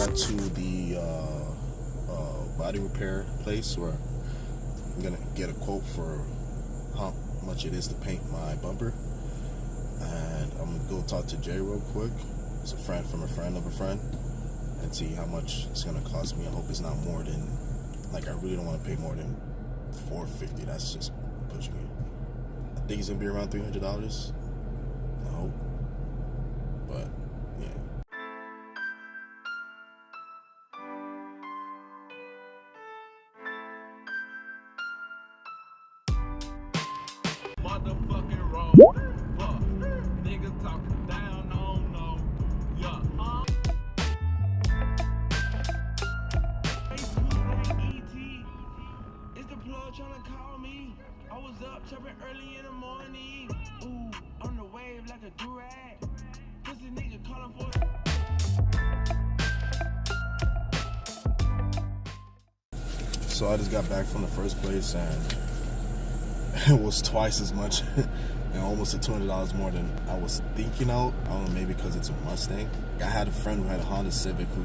got to the body repair place where I'm gonna get a quote for how much it is to paint my bumper, and I'm gonna go talk to Jay real quick. It's a friend from a friend of a friend, and see how much it's gonna cost me. I hope it's not more than, like, I really don't want to pay more than $450. That's just pushing it. I think it's gonna be around $300. I hope, but yeah. Motherfucking roll. Fuck. Niggas talking down on no. Yeah. It's the plug trying to call me. I was up chopping early in the morning. Ooh, on the wave like a durag. Pussy nigga calling for So I just got back from the first place, and it was twice as much and almost $200 more than I was thinking out. I don't know, maybe because it's a Mustang. I had a friend who had a Honda Civic who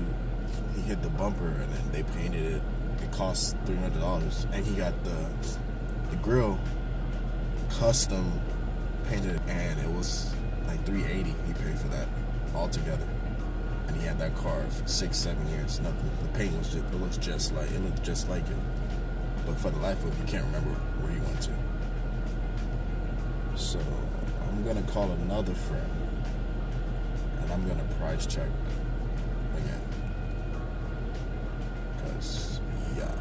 he hit the bumper and then they painted it. It cost $300, and he got the grill custom painted, and it was like $380 he paid for that altogether. And he had that car for 6-7 years. Nothing. The paint was just, it looked just like it. But for the life of it, you can't remember where he went to. So I'm gonna call another friend, and I'm gonna price check again. Cause yeah.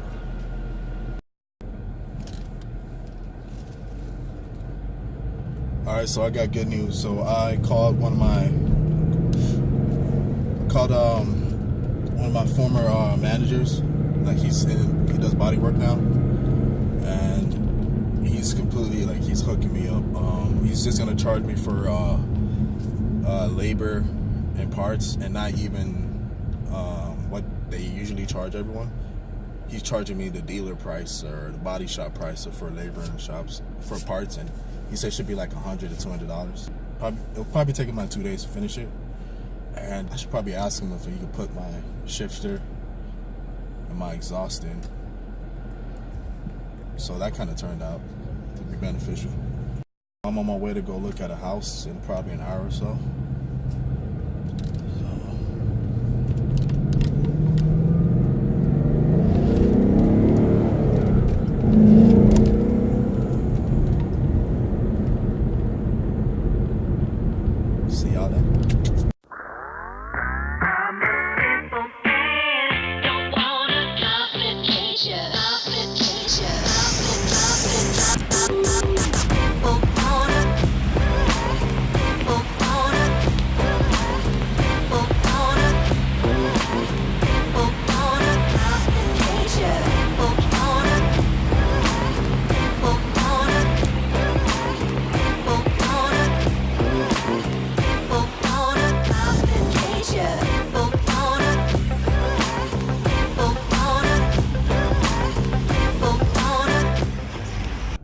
All right, so I got good news. So I called one of my former managers. Like he does body work now, and he's completely, like, he's hooking me up. He's just gonna charge me for labor and parts, and not even what they usually charge everyone. He's charging me the dealer price or the body shop price for labor and shops for parts, and he said it should be like $100 to $200. It'll probably take him like 2 days to finish it, and I should probably ask him if he could put my shifter and my exhaust in. So that kind of turned out to be beneficial. I'm on my way to go look at a house in probably an hour or so. See y'all then.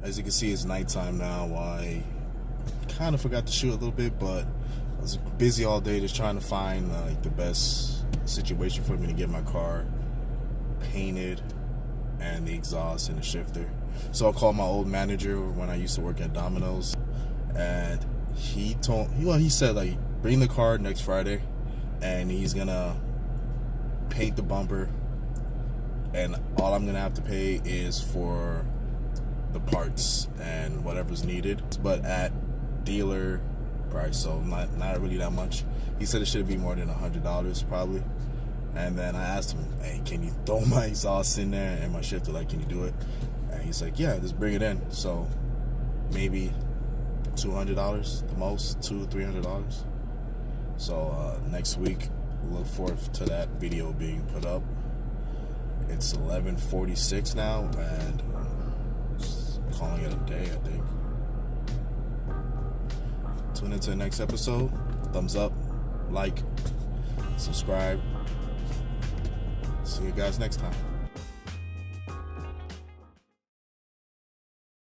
As you can see, it's nighttime now. I kind of forgot to shoot a little bit, but I was busy all day just trying to find like the best situation for me to get my car painted and the exhaust and the shifter. So I called my old manager when I used to work at Domino's, and he said, like, bring the car next Friday and he's gonna paint the bumper, and all I'm gonna have to pay is for the parts and whatever's needed, but at dealer price, so not really that much. He said it should be more than $100 probably. And then I asked him, hey, can you throw my exhaust in there and my shifter, like, can you do it? And he's like, yeah, just bring it in. So maybe $200 the most, $200-$300. So next week, look forward to that video being put up. It's 11:46 now, and calling it a day, I think. Tune into the next episode. Thumbs up, like, subscribe. See you guys next time.